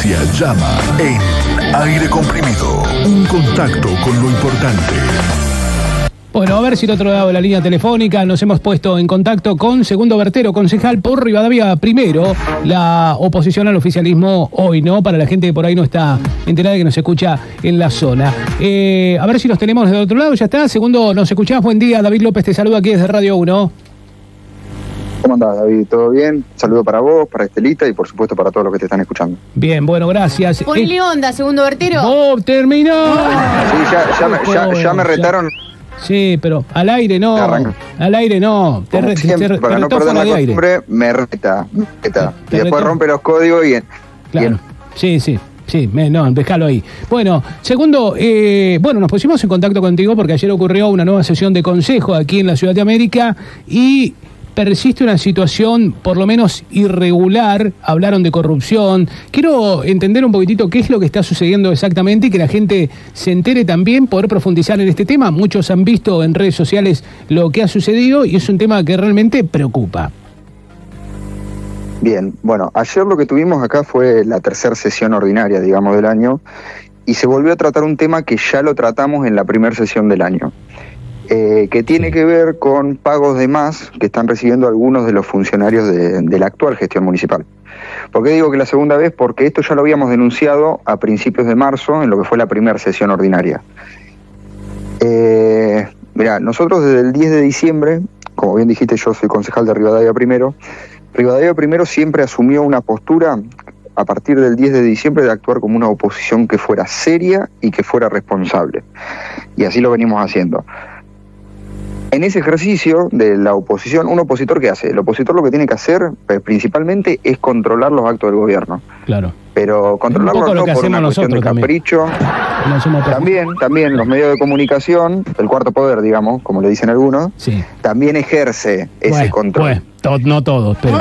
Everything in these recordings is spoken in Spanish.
Llama en aire comprimido. Un contacto con lo importante. Bueno, a ver si del otro lado de la línea telefónica nos hemos puesto en contacto con Segundo Bertero, concejal por Rivadavia Primero, la oposición al oficialismo hoy, ¿no? Para la gente que por ahí no está enterada de que nos escucha en la zona. A ver si los tenemos del otro lado, ya está. Segundo, nos escuchás. Buen día, David López te saluda aquí desde Radio 1. ¿Cómo andás, David? ¿Todo bien? Saludo para vos, para Estelita y por supuesto para todos los que te están escuchando. Bien, bueno, gracias. Ponle onda, Segundo Bertero. ¡Oh, terminó! Sí, ya me retaron. Sí, pero al aire no. Al aire no. Para no perder la costumbre, me reta. Y después rompe los códigos y... Claro, sí. Sí, no, déjalo ahí. Bueno, Segundo, nos pusimos en contacto contigo porque ayer ocurrió una nueva sesión de consejo aquí en la Ciudad de América y persiste una situación por lo menos irregular. Hablaron de corrupción. Quiero entender un poquitito qué es lo que está sucediendo exactamente y que la gente se entere también, poder profundizar en este tema. Muchos han visto en redes sociales lo que ha sucedido y es un tema que realmente preocupa. Bien, bueno, ayer lo que tuvimos acá fue la tercera sesión ordinaria, digamos, del año, y se volvió a tratar un tema que ya lo tratamos en la primera sesión del año, que tiene que ver con pagos de más que están recibiendo algunos de los funcionarios de la actual gestión municipal. ¿Por qué digo que la segunda vez? Porque esto ya lo habíamos denunciado a principios de marzo, en lo que fue la primera sesión ordinaria. Mirá, nosotros desde el 10 de diciembre, como bien dijiste, yo soy concejal de Rivadavia Primero. Rivadavia Primero siempre asumió una postura a partir del 10 de diciembre de actuar como una oposición que fuera seria y que fuera responsable. Y así lo venimos haciendo. En ese ejercicio de la oposición, ¿un opositor qué hace? El opositor lo que tiene que hacer principalmente es controlar los actos del gobierno. Claro. Pero controlarlos no por una cuestión de capricho. También los medios de comunicación, el cuarto poder, digamos, como le dicen algunos, sí, también ejerce ese control. No todos, pero...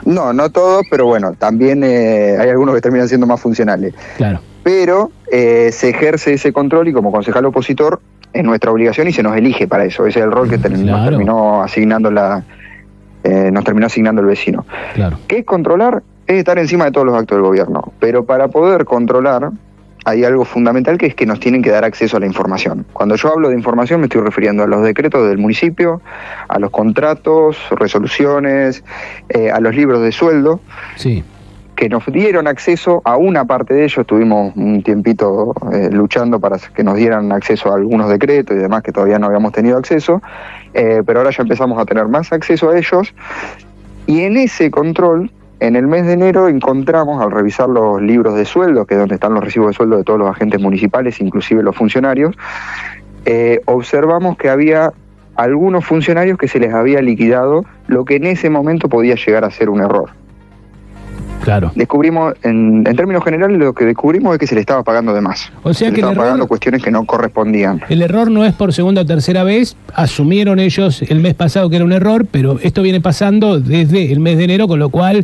No todos, pero bueno, también hay algunos que terminan siendo más funcionales. Claro. Pero se ejerce ese control y como concejal opositor es nuestra obligación y se nos elige para eso. Ese es el rol que nos terminó asignando el vecino. Claro. ¿Qué es controlar? Es estar encima de todos los actos del gobierno. Pero para poder controlar hay algo fundamental que es que nos tienen que dar acceso a la información. Cuando yo hablo de información me estoy refiriendo a los decretos del municipio, a los contratos, resoluciones, a los libros de sueldo. Sí. Que nos dieron acceso a una parte de ellos. Estuvimos un tiempito luchando para que nos dieran acceso a algunos decretos y demás que todavía no habíamos tenido acceso, pero ahora ya empezamos a tener más acceso a ellos. Y en ese control, en el mes de enero encontramos, al revisar los libros de sueldo, que es donde están los recibos de sueldo de todos los agentes municipales, inclusive los funcionarios, observamos que había algunos funcionarios que se les había liquidado lo que en ese momento podía llegar a ser un error. Claro. Descubrimos, en términos generales, lo que descubrimos es que se le estaba pagando de más. O sea que estaban pagando cuestiones que no correspondían. El error no es por segunda o tercera vez. Asumieron ellos el mes pasado que era un error, pero esto viene pasando desde el mes de enero, con lo cual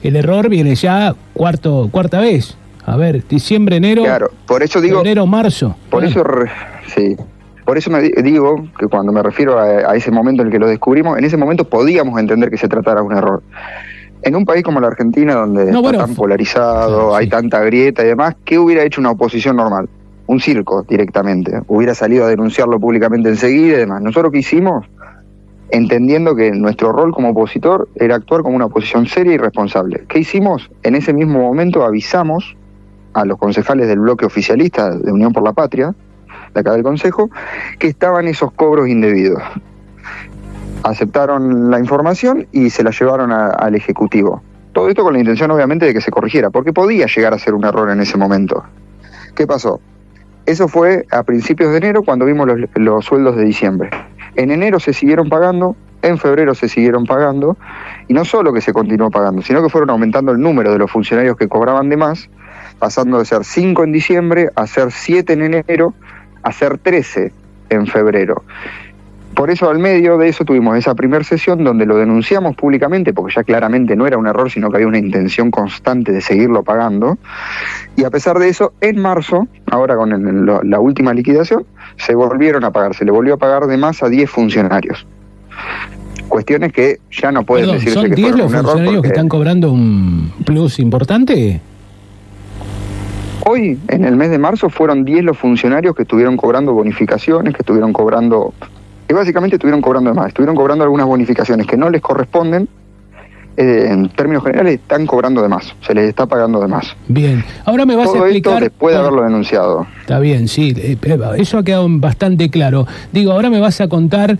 el error viene ya cuarta vez. A ver, diciembre, enero, claro, por eso digo, febrero, marzo. Por eso, sí. Por eso me digo que cuando me refiero a ese momento en el que lo descubrimos, en ese momento podíamos entender que se tratara de un error. En un país como la Argentina, donde está tan polarizado, hay tanta grieta y demás, ¿qué hubiera hecho una oposición normal? Un circo directamente. Hubiera salido a denunciarlo públicamente enseguida y demás. Nosotros ¿qué hicimos? Entendiendo que nuestro rol como opositor era actuar como una oposición seria y responsable. ¿Qué hicimos? En ese mismo momento avisamos a los concejales del bloque oficialista de Unión por la Patria, de acá del Consejo, que estaban esos cobros indebidos. Aceptaron la información y se la llevaron al Ejecutivo. Todo esto con la intención, obviamente, de que se corrigiera, porque podía llegar a ser un error en ese momento. ¿Qué pasó? Eso fue a principios de enero, cuando vimos los sueldos de diciembre. En enero se siguieron pagando, en febrero se siguieron pagando, y no solo que se continuó pagando, sino que fueron aumentando el número de los funcionarios que cobraban de más, pasando de ser 5 en diciembre a ser 7 en enero, a ser 13 en febrero. Por eso, al medio de eso, tuvimos esa primera sesión donde lo denunciamos públicamente, porque ya claramente no era un error, sino que había una intención constante de seguirlo pagando. Y a pesar de eso, en marzo, ahora con la última liquidación, se volvieron a pagar. Se le volvió a pagar de más a 10 funcionarios. Cuestiones que ya no pueden decirse que fueron un error. ¿Son 10 los funcionarios que están cobrando un plus importante? Hoy, en el mes de marzo, fueron 10 los funcionarios que estuvieron cobrando bonificaciones, que básicamente estuvieron cobrando de más, estuvieron cobrando algunas bonificaciones que no les corresponden. En términos generales están cobrando de más, se les está pagando de más. Bien, ahora me vas a explicar... Todo esto después de haberlo denunciado. Está bien, sí, eso ha quedado bastante claro. Digo, ahora me vas a contar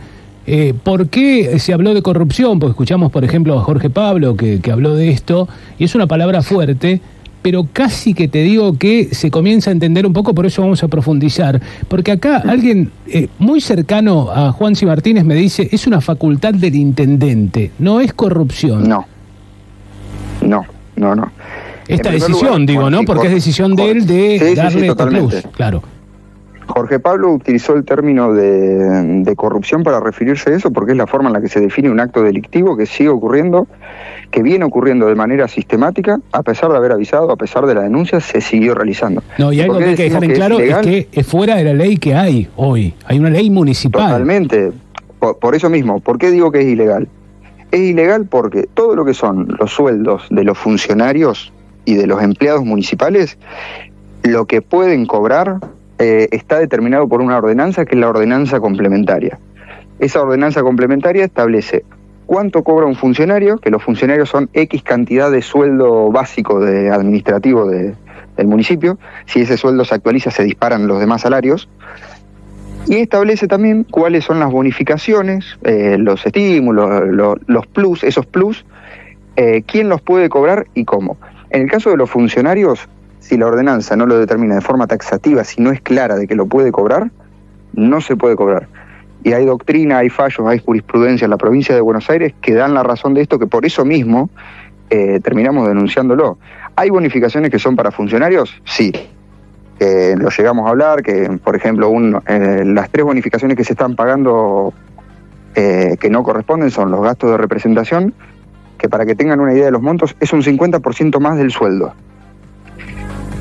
por qué se habló de corrupción, porque escuchamos, por ejemplo, a Jorge Pablo que habló de esto, y es una palabra fuerte, pero casi que te digo que se comienza a entender un poco, por eso vamos a profundizar. Porque acá alguien muy cercano a Juansi Martínez me dice, es una facultad del intendente, no es corrupción. No. Esta decisión, digo, ¿no? Porque es decisión de él de darle este plus, claro. Jorge Pablo utilizó el término de corrupción para referirse a eso, porque es la forma en la que se define un acto delictivo que sigue ocurriendo, que viene ocurriendo de manera sistemática, a pesar de haber avisado, a pesar de la denuncia, se siguió realizando. No, y algo que hay que dejar en claro es que es fuera de la ley que hay hoy. Hay una ley municipal. Totalmente. Por eso mismo, ¿por qué digo que es ilegal? Es ilegal porque todo lo que son los sueldos de los funcionarios y de los empleados municipales, lo que pueden cobrar está determinado por una ordenanza que es la ordenanza complementaria. Esa ordenanza complementaria establece cuánto cobra un funcionario, que los funcionarios son X cantidad de sueldo básico administrativo del municipio. Si ese sueldo se actualiza, se disparan los demás salarios. Y establece también cuáles son las bonificaciones, los estímulos, los plus, esos plus, quién los puede cobrar y cómo. En el caso de los funcionarios, si la ordenanza no lo determina de forma taxativa, si no es clara de que lo puede cobrar, no se puede cobrar. Y hay doctrina, hay fallos, hay jurisprudencia en la provincia de Buenos Aires que dan la razón de esto, que por eso mismo terminamos denunciándolo. ¿Hay bonificaciones que son para funcionarios? Sí. Lo llegamos a hablar, que por ejemplo las 3 bonificaciones que se están pagando que no corresponden son los gastos de representación, que para que tengan una idea de los montos es un 50% más del sueldo.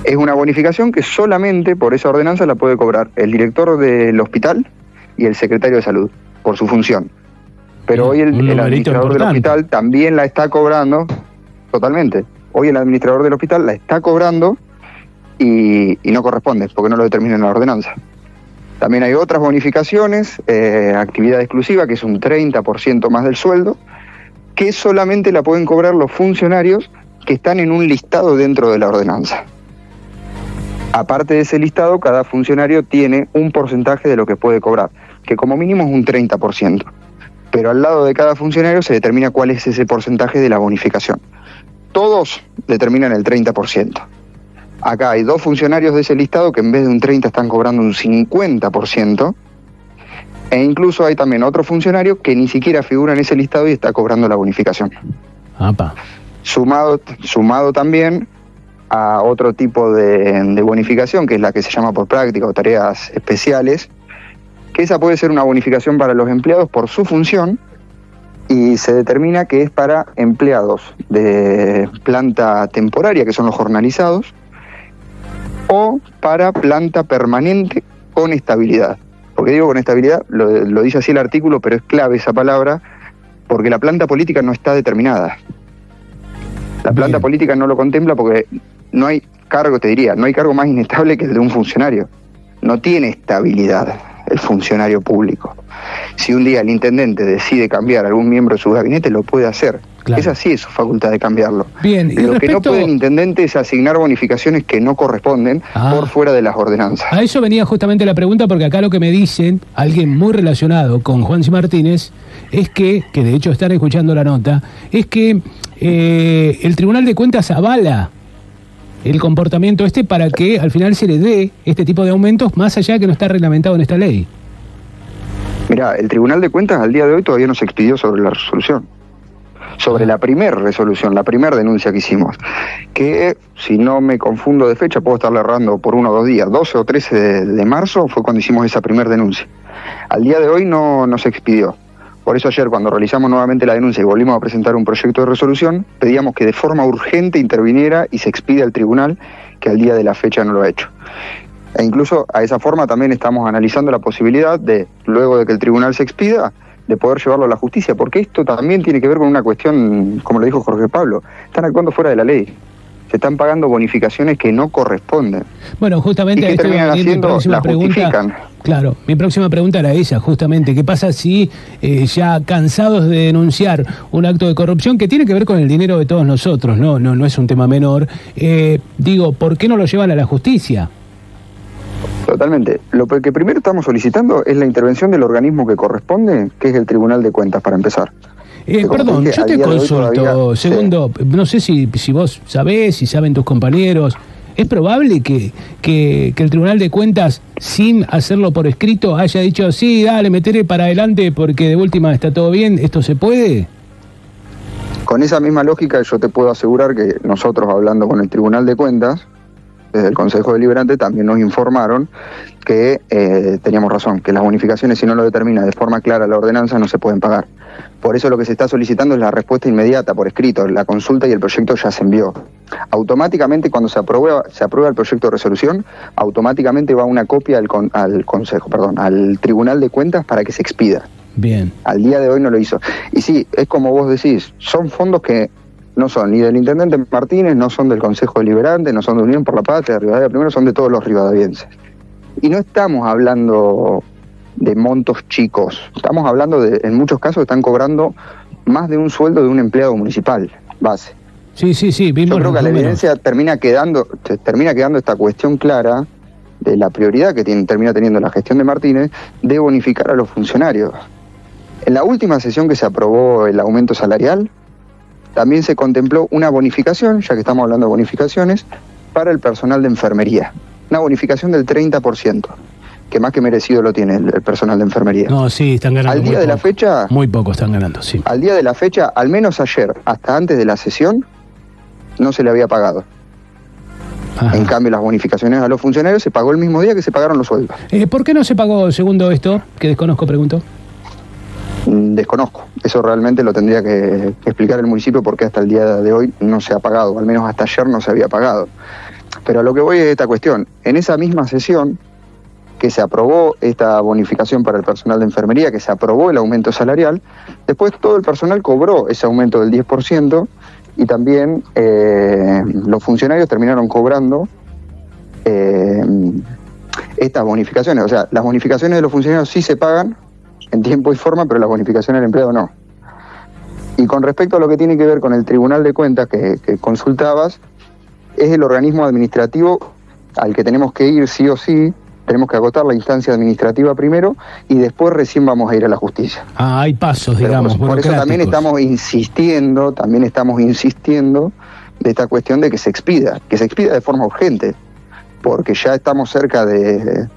Es una bonificación que solamente por esa ordenanza la puede cobrar el director del hospital y el secretario de salud, por su función. Pero hoy el administrador del hospital también la está cobrando, totalmente. Hoy el administrador del hospital la está cobrando y no corresponde, porque no lo determina en la ordenanza. También hay otras bonificaciones, actividad exclusiva, que es un 30% más del sueldo, que solamente la pueden cobrar los funcionarios que están en un listado dentro de la ordenanza. Aparte de ese listado, cada funcionario tiene un porcentaje de lo que puede cobrar, que como mínimo es un 30%. Pero al lado de cada funcionario se determina cuál es ese porcentaje de la bonificación. Todos determinan el 30%. Acá hay 2 funcionarios de ese listado que en vez de un 30% están cobrando un 50%. E incluso hay también otro funcionario que ni siquiera figura en ese listado y está cobrando la bonificación. Apa. Sumado también a otro tipo de bonificación, que es la que se llama por práctica o tareas especiales, que esa puede ser una bonificación para los empleados por su función, y se determina que es para empleados de planta temporaria, que son los jornalizados, o para planta permanente con estabilidad. ¿Por qué digo con estabilidad? Lo dice así el artículo, pero es clave esa palabra, porque la planta política no está determinada. La planta política no lo contempla porque no hay cargo, no hay cargo más inestable que el de un funcionario. No tiene estabilidad el funcionario público. Si un día el intendente decide cambiar a algún miembro de su gabinete, lo puede hacer. Claro. Esa sí es su facultad de cambiarlo. Bien, y lo que no puede el intendente es asignar bonificaciones que no corresponden por fuera de las ordenanzas. A eso venía justamente la pregunta, porque acá lo que me dicen, alguien muy relacionado con Juansi Martínez, es que de hecho están escuchando la nota, es que el Tribunal de Cuentas avala el comportamiento para que al final se le dé este tipo de aumentos, más allá de que no está reglamentado en esta ley. Mirá, el Tribunal de Cuentas al día de hoy todavía no se expidió sobre la resolución. Sobre la primera resolución, la primera denuncia que hicimos, que si no me confundo de fecha, puedo estarle errando por 1 o 2 días, 12 o 13 de marzo fue cuando hicimos esa primera denuncia. Al día de hoy no se expidió. Por eso ayer, cuando realizamos nuevamente la denuncia y volvimos a presentar un proyecto de resolución, pedíamos que de forma urgente interviniera y se expida al tribunal, que al día de la fecha no lo ha hecho. E incluso a esa forma también estamos analizando la posibilidad de, luego de que el tribunal se expida, de poder llevarlo a la justicia, porque esto también tiene que ver con una cuestión, como lo dijo Jorge Pablo, están actuando fuera de la ley. se están pagando bonificaciones que no corresponden. Bueno, justamente ¿Y qué terminan haciendo? La justifican. Claro, mi próxima pregunta era esa, justamente. ¿Qué pasa si ya cansados de denunciar un acto de corrupción que tiene que ver con el dinero de todos nosotros, no es un tema menor, digo, ¿por qué no lo llevan a la justicia? Totalmente. Lo que primero estamos solicitando es la intervención del organismo que corresponde, que es el Tribunal de Cuentas, para empezar. Perdón, yo te consulto, segundo, no sé si vos sabés, si saben tus compañeros, ¿es probable que el Tribunal de Cuentas, sin hacerlo por escrito, haya dicho, sí, dale, meteré para adelante porque de última está todo bien, esto se puede? Con esa misma lógica yo te puedo asegurar que nosotros, hablando con el Tribunal de Cuentas, desde el Consejo Deliberante, también nos informaron que teníamos razón, que las bonificaciones, si no lo determina de forma clara la ordenanza, no se pueden pagar. Por eso lo que se está solicitando es la respuesta inmediata por escrito. La consulta y el proyecto ya se envió. Automáticamente, cuando se aprueba el proyecto de resolución, automáticamente va una copia al Tribunal de Cuentas para que se expida. Bien. Al día de hoy no lo hizo. Y sí, es como vos decís, son fondos que no son ni del Intendente Martínez, no son del Consejo Deliberante, no son de Unión por la Patria, de Rivadavia Primero, son de todos los rivadavienses. Y no estamos hablando de montos chicos, estamos hablando de, en muchos casos están cobrando más de un sueldo de un empleado municipal, base. Sí, yo creo que a la evidencia termina quedando esta cuestión clara de la prioridad que termina teniendo la gestión de Martínez de bonificar a los funcionarios. En la última sesión que se aprobó el aumento salarial, también se contempló una bonificación, ya que estamos hablando de bonificaciones, para el personal de enfermería. Una bonificación del 30%, que más que merecido lo tiene el personal de enfermería. No, sí, están ganando. Al día de la fecha... Muy poco están ganando, sí. Al día de la fecha, al menos ayer, hasta antes de la sesión, no se le había pagado. Ajá. En cambio, las bonificaciones a los funcionarios se pagó el mismo día que se pagaron los sueldos. ¿Por qué no se pagó, segundo esto, que desconozco, pregunto? Desconozco. Eso realmente lo tendría que explicar el municipio porque hasta el día de hoy no se ha pagado, al menos hasta ayer no se había pagado. Pero a lo que voy es esta cuestión. En esa misma sesión que se aprobó esta bonificación para el personal de enfermería, que se aprobó el aumento salarial, después todo el personal cobró ese aumento del 10% y también los funcionarios terminaron cobrando estas bonificaciones. O sea, las bonificaciones de los funcionarios sí se pagan en tiempo y forma, pero las bonificaciones del empleado no. Y con respecto a lo que tiene que ver con el Tribunal de Cuentas que consultabas, es el organismo administrativo al que tenemos que ir sí o sí, tenemos que agotar la instancia administrativa primero y después recién vamos a ir a la justicia. Ah, hay pasos, digamos, por eso también estamos insistiendo de esta cuestión de que se expida de forma urgente, porque ya estamos cerca de...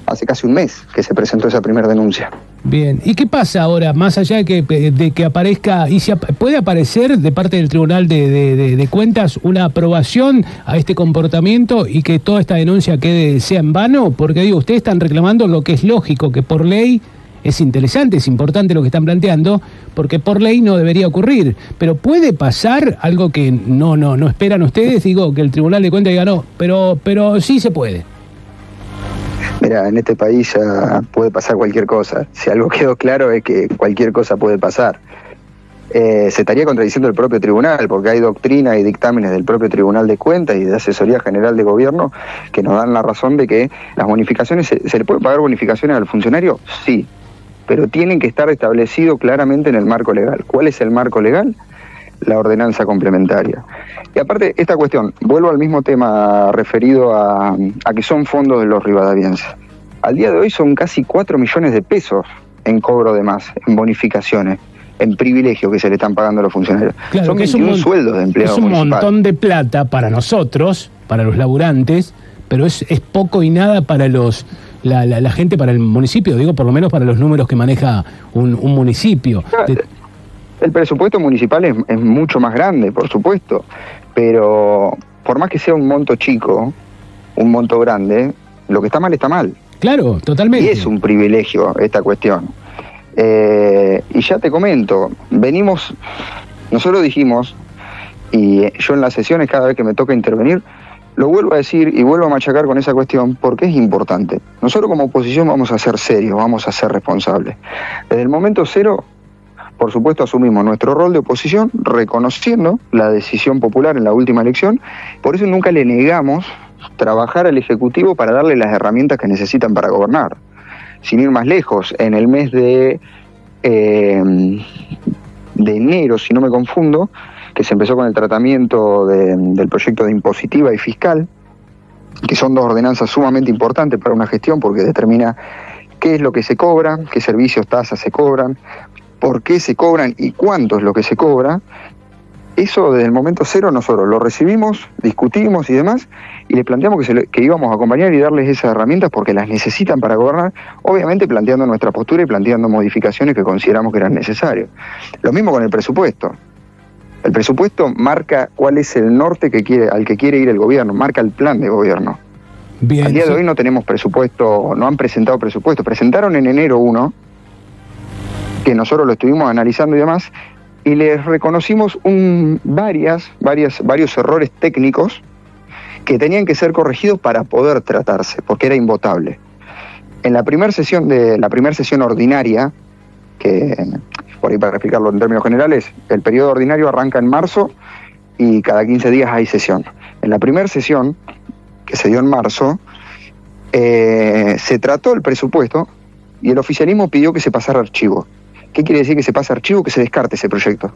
Hace casi un mes que se presentó esa primera denuncia. Bien, ¿y qué pasa ahora, más allá de que aparezca, y si puede aparecer de parte del Tribunal de Cuentas una aprobación a este comportamiento y que toda esta denuncia sea en vano? Porque digo, ustedes están reclamando lo que es lógico, que por ley es interesante, es importante lo que están planteando, porque por ley no debería ocurrir. Pero puede pasar algo que no esperan ustedes, digo, que el Tribunal de Cuentas diga no, pero sí se puede. Mira, en este país ya puede pasar cualquier cosa. Si algo quedó claro es que cualquier cosa puede pasar. Se estaría contradiciendo el propio tribunal, porque hay doctrina y dictámenes del propio Tribunal de Cuentas y de Asesoría General de Gobierno que nos dan la razón de que las bonificaciones, ¿se le pueden pagar bonificaciones al funcionario? Sí, pero tienen que estar establecidos claramente en el marco legal. ¿Cuál es el marco legal? La ordenanza complementaria. Y aparte, esta cuestión, vuelvo al mismo tema referido a que son fondos de los rivadavienses. Al día de hoy son casi 4 millones de pesos en cobro de más, en bonificaciones, en privilegio que se le están pagando a los funcionarios. Claro, son 21 sueldos de empleados municipales. Es un montón de plata para nosotros, para los laburantes, pero es poco y nada para la gente, para el municipio, digo, por lo menos para los números que maneja un municipio. El presupuesto municipal es mucho más grande, por supuesto, pero por más que sea un monto chico, un monto grande, lo que está mal está mal. Claro, totalmente. Y es un privilegio esta cuestión. Y ya te comento, nosotros dijimos, y yo en las sesiones cada vez que me toca intervenir, lo vuelvo a decir y vuelvo a machacar con esa cuestión porque es importante. Nosotros como oposición vamos a ser serios, vamos a ser responsables. Desde el momento cero Por supuesto, asumimos nuestro rol de oposición, reconociendo la decisión popular en la última elección. Por eso nunca le negamos trabajar al Ejecutivo para darle las herramientas que necesitan para gobernar. Sin ir más lejos, en el mes de enero, si no me confundo, que se empezó con el tratamiento del proyecto de impositiva y fiscal, que son dos ordenanzas sumamente importantes para una gestión porque determina qué es lo que se cobra, qué servicios, tasas se cobran, por qué se cobran y cuánto es lo que se cobra. Eso desde el momento cero nosotros lo recibimos, discutimos y demás, y les planteamos que íbamos a acompañar y darles esas herramientas porque las necesitan para gobernar, obviamente planteando nuestra postura y planteando modificaciones que consideramos que eran necesarias. Lo mismo con el presupuesto. El presupuesto marca cuál es el norte al que quiere ir el gobierno, marca el plan de gobierno. Bien, al día de hoy no tenemos presupuesto, no han presentado presupuesto. Presentaron en enero uno, que nosotros lo estuvimos analizando y demás, y les reconocimos varios errores técnicos que tenían que ser corregidos para poder tratarse, porque era invotable. En la primera sesión ordinaria, que por ahí para explicarlo en términos generales, el periodo ordinario arranca en marzo y cada 15 días hay sesión. En la primera sesión, que se dio en marzo, se trató el presupuesto y el oficialismo pidió que se pasara archivo. ¿Qué quiere decir que se pase archivo? Que se descarte ese proyecto.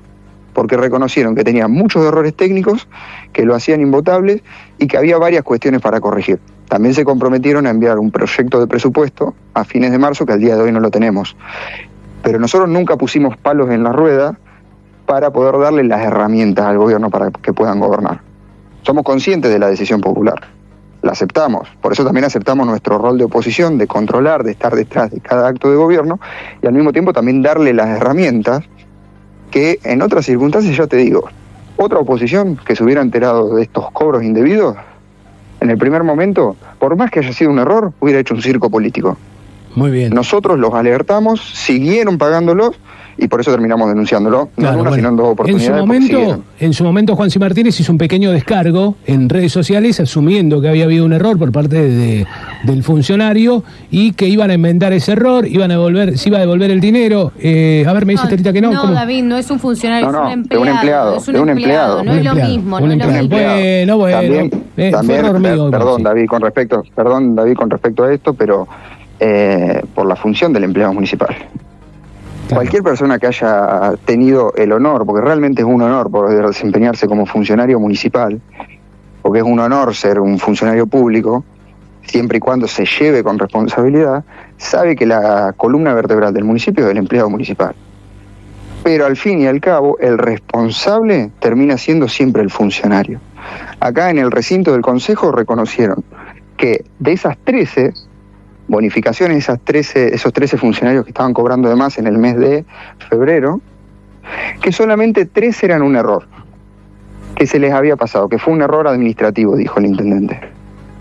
Porque reconocieron que tenía muchos errores técnicos, que lo hacían invotable y que había varias cuestiones para corregir. También se comprometieron a enviar un proyecto de presupuesto a fines de marzo, que al día de hoy no lo tenemos. Pero nosotros nunca pusimos palos en la rueda para poder darle las herramientas al gobierno para que puedan gobernar. Somos conscientes de la decisión popular, la aceptamos, por eso también aceptamos nuestro rol de oposición, de controlar, de estar detrás de cada acto de gobierno y al mismo tiempo también darle las herramientas que en otras circunstancias, ya te digo, otra oposición que se hubiera enterado de estos cobros indebidos, en el primer momento, por más que haya sido un error, hubiera hecho un circo político. Muy bien. Nosotros los alertamos, siguieron pagándolos y por eso terminamos denunciándolo, no en una, sino en dos oportunidades. En su momento Juan C. Martínez hizo un pequeño descargo en redes sociales asumiendo que había habido un error por parte del funcionario y que iban a enmendar ese error, se iba a devolver el dinero. A ver, me dice Terita que no. No, ¿cómo? David, no es un funcionario, no, es un empleado. Es un empleado. No es lo mismo, no es lo mismo. Bueno, también, error mío, perdón, sí. David, con respecto a esto, pero por la función del empleado municipal. Claro. Cualquier persona que haya tenido el honor, porque realmente es un honor poder desempeñarse como funcionario municipal, porque es un honor ser un funcionario público, siempre y cuando se lleve con responsabilidad, sabe que la columna vertebral del municipio es el empleado municipal. Pero al fin y al cabo, el responsable termina siendo siempre el funcionario. Acá en el recinto del Consejo reconocieron que de esas 13 bonificaciones, esos 13 funcionarios que estaban cobrando de más en el mes de febrero, que solamente 3 eran un error, que se les había pasado, que fue un error administrativo, dijo el intendente.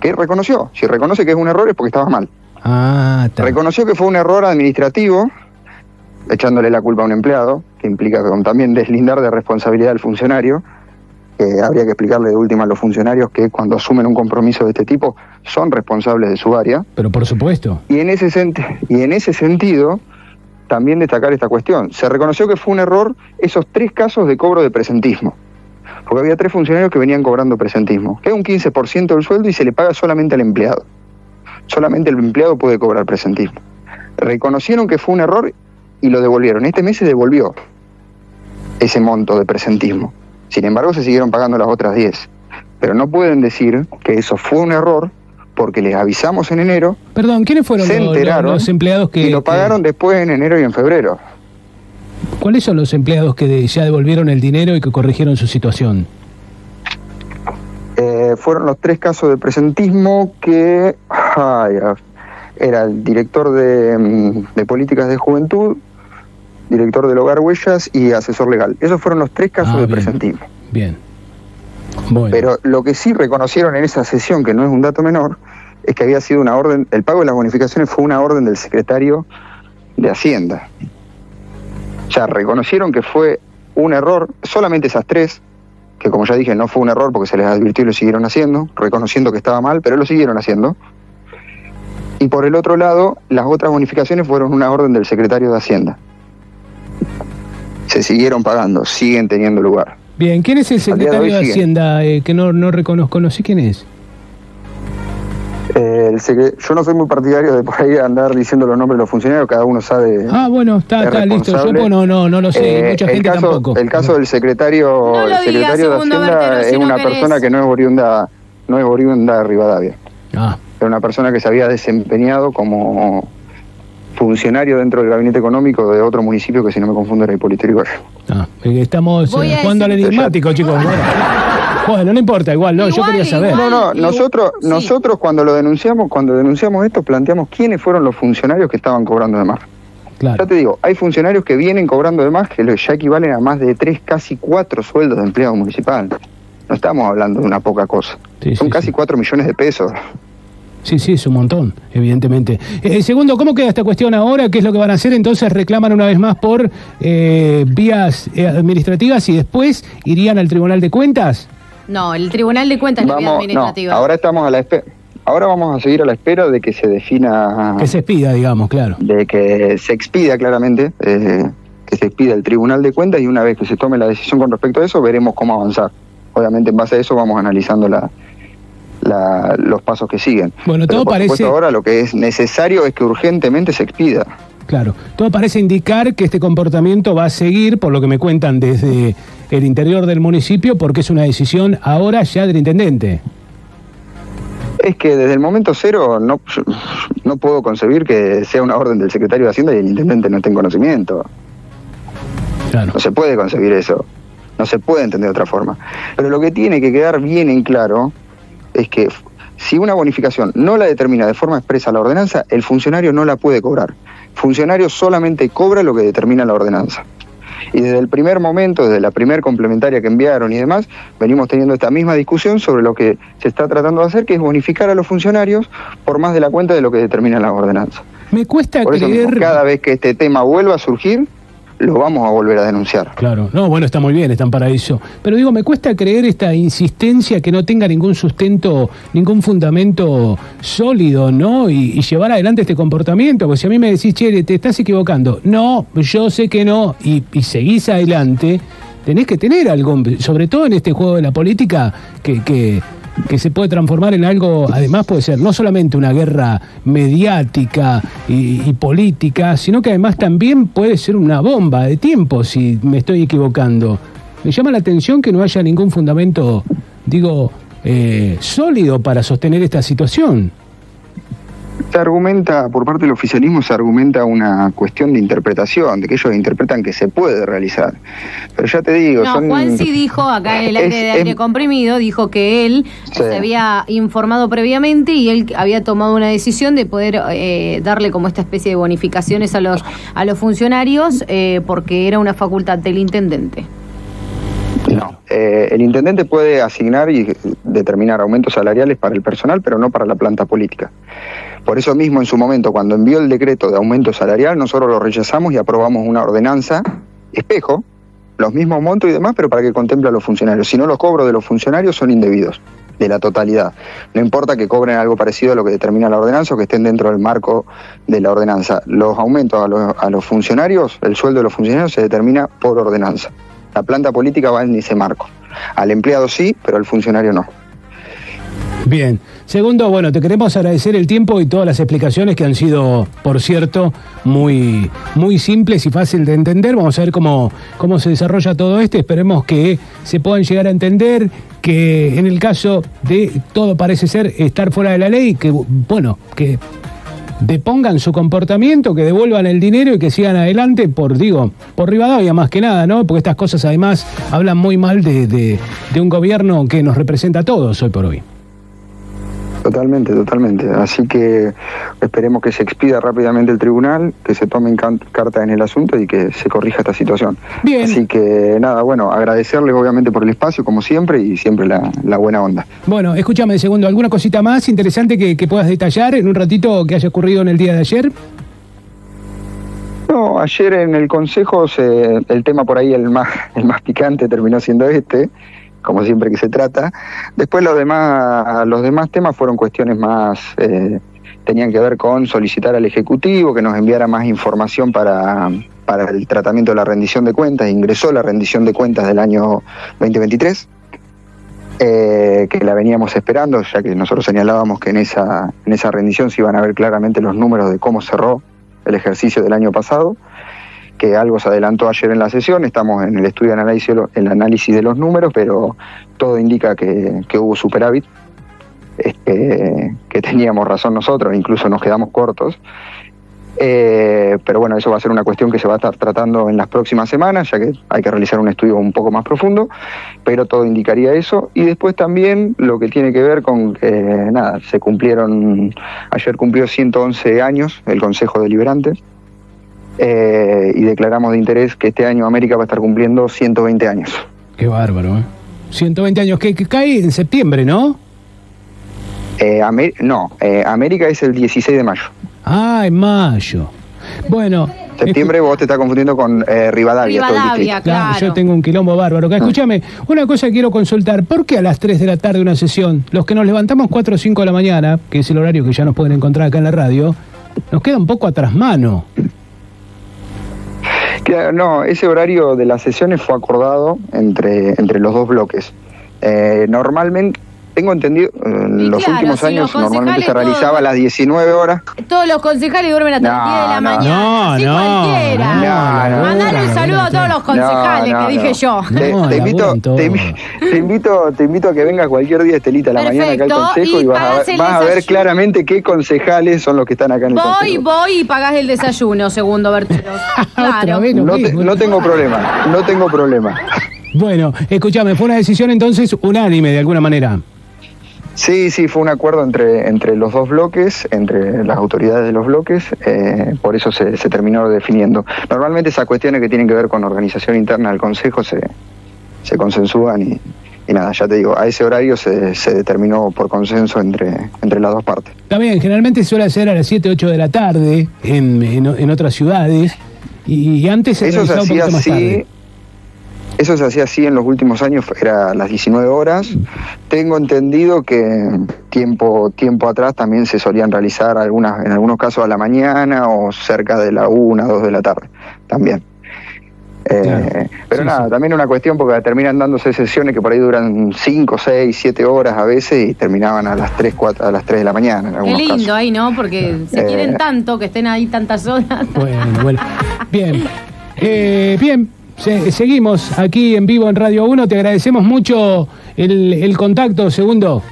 Que reconoció, si reconoce que es un error es porque estaba mal. Reconoció que fue un error administrativo, echándole la culpa a un empleado, que implica también deslindar de responsabilidad al funcionario. Habría que explicarle de última a los funcionarios que cuando asumen un compromiso de este tipo son responsables de su área. Pero por supuesto. Y en ese sentido, también destacar esta cuestión. Se reconoció que fue un error esos 3 casos de cobro de presentismo. Porque había 3 funcionarios que venían cobrando presentismo, que es un 15% del sueldo y se le paga solamente al empleado. Solamente el empleado puede cobrar presentismo. Reconocieron que fue un error y lo devolvieron. Este mes se devolvió ese monto de presentismo. Sin embargo, se siguieron pagando las otras 10. Pero no pueden decir que eso fue un error porque les avisamos en enero. Perdón, ¿quiénes fueron los empleados que... Y lo pagaron después en enero y en febrero. ¿Cuáles son los empleados que ya devolvieron el dinero y que corrigieron su situación? Fueron los 3 casos de presentismo que... era el director de políticas de juventud, director del Hogar Huellas y asesor legal. Esos fueron los 3 casos de presentismo. Bien. Bueno. Pero lo que sí reconocieron en esa sesión, que no es un dato menor, es que había sido una orden, el pago de las bonificaciones fue una orden del secretario de Hacienda. O sea, reconocieron que fue un error, solamente esas 3, que como ya dije, no fue un error porque se les advirtió y lo siguieron haciendo, reconociendo que estaba mal, pero lo siguieron haciendo. Y por el otro lado, las otras bonificaciones fueron una orden del secretario de Hacienda. se siguieron pagando, siguen teniendo lugar. Bien, ¿quién es el secretario de Hacienda? Que no reconozco, no sé quién es. Yo no soy muy partidario de por ahí andar diciendo los nombres de los funcionarios, cada uno sabe. Bueno, está listo. Yo no lo sé, mucha gente tampoco. El caso del secretario, no de Hacienda es una persona que no es oriunda de Rivadavia. Es una persona que se había desempeñado como funcionario dentro del gabinete económico de otro municipio que, si no me confundo, era Hipólito Yrigoyen. Estamos jugando al enigmático, chicos. Bueno, no importa, igual, yo quería saber. Nosotros cuando denunciamos esto, planteamos quiénes fueron los funcionarios que estaban cobrando de más. Claro. Ya te digo, hay funcionarios que vienen cobrando de más que ya equivalen a más de 3, casi 4 sueldos de empleado municipal. No estamos hablando de una poca cosa. Son casi 4 millones de pesos. Sí, es un montón, evidentemente. Segundo, ¿cómo queda esta cuestión ahora? ¿Qué es lo que van a hacer? Entonces reclaman una vez más por vías administrativas y después irían al Tribunal de Cuentas. No, el Tribunal de Cuentas es la vía administrativa. Ahora estamos a la espera. Ahora vamos a seguir a la espera de que se defina... Que se expida, digamos, claro. De que se expida claramente, que se expida el Tribunal de Cuentas, y una vez que se tome la decisión con respecto a eso, veremos cómo avanzar. Obviamente, en base a eso vamos analizando los pasos que siguen. Bueno, todo por parece... supuesto, ahora lo que es necesario es que urgentemente se expida. Claro, todo parece indicar que este comportamiento va a seguir, por lo que me cuentan desde el interior del municipio, porque es una decisión ahora ya del intendente. Es que desde el momento cero no puedo concebir que sea una orden del secretario de Hacienda y el intendente no esté en conocimiento. Claro. No se puede concebir eso, no se puede entender de otra forma. Pero lo que tiene que quedar bien en claro es que si una bonificación no la determina de forma expresa la ordenanza, el funcionario no la puede cobrar. El funcionario solamente cobra lo que determina la ordenanza. Y desde el primer momento, desde la primer complementaria que enviaron y demás, venimos teniendo esta misma discusión sobre lo que se está tratando de hacer, que es bonificar a los funcionarios por más de la cuenta de lo que determina la ordenanza. Me cuesta por eso creer... mismo, cada vez que este tema vuelva a surgir, lo vamos a volver a denunciar. Claro, no, bueno, está muy bien, están para eso. Pero digo, me cuesta creer esta insistencia que no tenga ningún sustento, ningún fundamento sólido, ¿no? Y llevar adelante este comportamiento, porque si a mí me decís, che, te estás equivocando. No, yo sé que no, y seguís adelante, tenés que tener algo, sobre todo en este juego de la política, que se puede transformar en algo, además puede ser no solamente una guerra mediática y política, sino que además también puede ser una bomba de tiempo, si me estoy equivocando. Me llama la atención que no haya ningún fundamento, sólido para sostener esta situación. Se argumenta, por parte del oficialismo, se argumenta una cuestión de interpretación, de que ellos interpretan que se puede realizar. Pero ya te digo... Juan sí dijo, acá en el aire de aire comprimido, dijo que él se había informado previamente y él había tomado una decisión de poder darle como esta especie de bonificaciones a los funcionarios porque era una facultad del intendente. No, el intendente puede asignar y determinar aumentos salariales para el personal, pero no para la planta política. Por eso mismo, en su momento, cuando envió el decreto de aumento salarial, nosotros lo rechazamos y aprobamos una ordenanza espejo, los mismos montos y demás, pero para que contemple a los funcionarios. Si no, los cobros de los funcionarios son indebidos, de la totalidad. No importa que cobren algo parecido a lo que determina la ordenanza o que estén dentro del marco de la ordenanza. Los aumentos a los funcionarios, el sueldo de los funcionarios se determina por ordenanza. La planta política va en ese marco. Al empleado sí, pero al funcionario no. Bien. Segundo, bueno, te queremos agradecer el tiempo y todas las explicaciones que han sido, por cierto, muy, muy simples y fácil de entender. Vamos a ver cómo se desarrolla todo esto. Esperemos que se puedan llegar a entender que en el caso de todo parece ser estar fuera de la ley, que depongan su comportamiento, que devuelvan el dinero y que sigan adelante por Rivadavia más que nada, ¿no? Porque estas cosas además hablan muy mal de un gobierno que nos representa a todos hoy por hoy. Totalmente. Así que esperemos que se expida rápidamente el tribunal, que se tomen cartas en el asunto y que se corrija esta situación. Bien. Así que nada, bueno, agradecerles obviamente por el espacio, como siempre, y siempre la buena onda. Bueno, escúchame, segundo, ¿alguna cosita más interesante que puedas detallar en un ratito que haya ocurrido en el día de ayer? No, ayer en el Consejo el tema por ahí, el más picante terminó siendo como siempre que se trata. Después los demás temas fueron cuestiones más tenían que ver con solicitar al Ejecutivo que nos enviara más información para el tratamiento de la rendición de cuentas. Ingresó la rendición de cuentas del año 2023, que la veníamos esperando, ya que nosotros señalábamos que en esa rendición se iban a ver claramente los números de cómo cerró el ejercicio del año pasado, que algo se adelantó ayer en la sesión. Estamos en el estudio de análisis de los números, pero todo indica que hubo superávit, que teníamos razón nosotros, incluso nos quedamos cortos. Pero bueno, eso va a ser una cuestión que se va a estar tratando en las próximas semanas, ya que hay que realizar un estudio un poco más profundo, pero todo indicaría eso. Y después también lo que tiene que ver con que, ayer cumplió 111 años el Consejo Deliberante, y declaramos de interés que este año América va a estar cumpliendo 120 años. Qué bárbaro, 120 años, que cae en septiembre, ¿no? América es el 16 de mayo. Ah, en mayo. Bueno. Septiembre vos te estás confundiendo con Rivadavia. Claro. Yo tengo un quilombo bárbaro. Escúchame, una cosa que quiero consultar. ¿Por qué a las 3 de la tarde una sesión? Los que nos levantamos 4 o 5 de la mañana, que es el horario que ya nos pueden encontrar acá en la radio, nos queda un poco atrás mano. No, ese horario de las sesiones fue acordado entre los dos bloques. Normalmente, tengo entendido, en los últimos años normalmente se realizaba a las 19 horas. Todos los concejales duermen hasta las 10 de la mañana. Cualquiera. Mandale un saludo a todos los concejales, que dije yo. Te invito a que vengas cualquier día, Estelita, a la mañana acá al consejo, y vas a ver claramente qué concejales son los que están acá en el consejo. Voy y pagás el desayuno, segundo Berteros. Claro. No tengo problema. Bueno, escúchame, fue una decisión entonces unánime de alguna manera. Sí, fue un acuerdo entre los dos bloques, entre las autoridades de los bloques, por eso se terminó definiendo. Normalmente esas cuestiones que tienen que ver con organización interna del Consejo se consensúan y nada, ya te digo, a ese horario se determinó por consenso entre las dos partes. Está bien, generalmente suele hacer a las 7, 8 de la tarde en otras ciudades y antes se realizaba un poquito más tarde. Eso se hacía así en los últimos años, era a las 19 horas. Tengo entendido que tiempo atrás también se solían realizar en algunos casos a la mañana o cerca de la 1, 2 de la tarde también. Pero nada, también una cuestión porque terminan dándose sesiones que por ahí duran 5, 6, 7 horas a veces y terminaban a las 3, 4, a las 3 de la mañana en algunos casos. Qué lindo ahí, ¿no? Porque se quieren tanto que estén ahí tantas horas. Bueno. Bien. Bien. Seguimos aquí en vivo en Radio 1. Te agradecemos mucho el contacto, Segundo.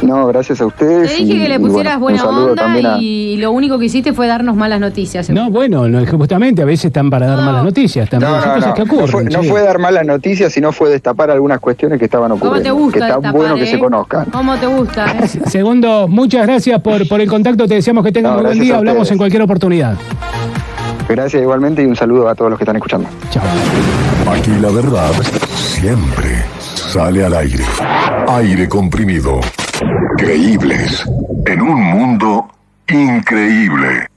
No, gracias a ustedes. Te dije que le pusieras buena onda y lo único que hiciste fue darnos malas noticias. No, justamente a veces están para dar malas noticias. También son cosas que ocurren. No fue dar malas noticias, sino fue destapar algunas cuestiones que estaban ocurriendo. ¿Cómo te gusta que está destapar, bueno que se conozcan. ¿Cómo te gusta? Segundo, muchas gracias por el contacto. Te deseamos que tengan un buen día. Hablamos en cualquier oportunidad. Gracias igualmente y un saludo a todos los que están escuchando. Chao. Aquí la verdad siempre sale al aire. Aire comprimido. Creíbles en un mundo increíble.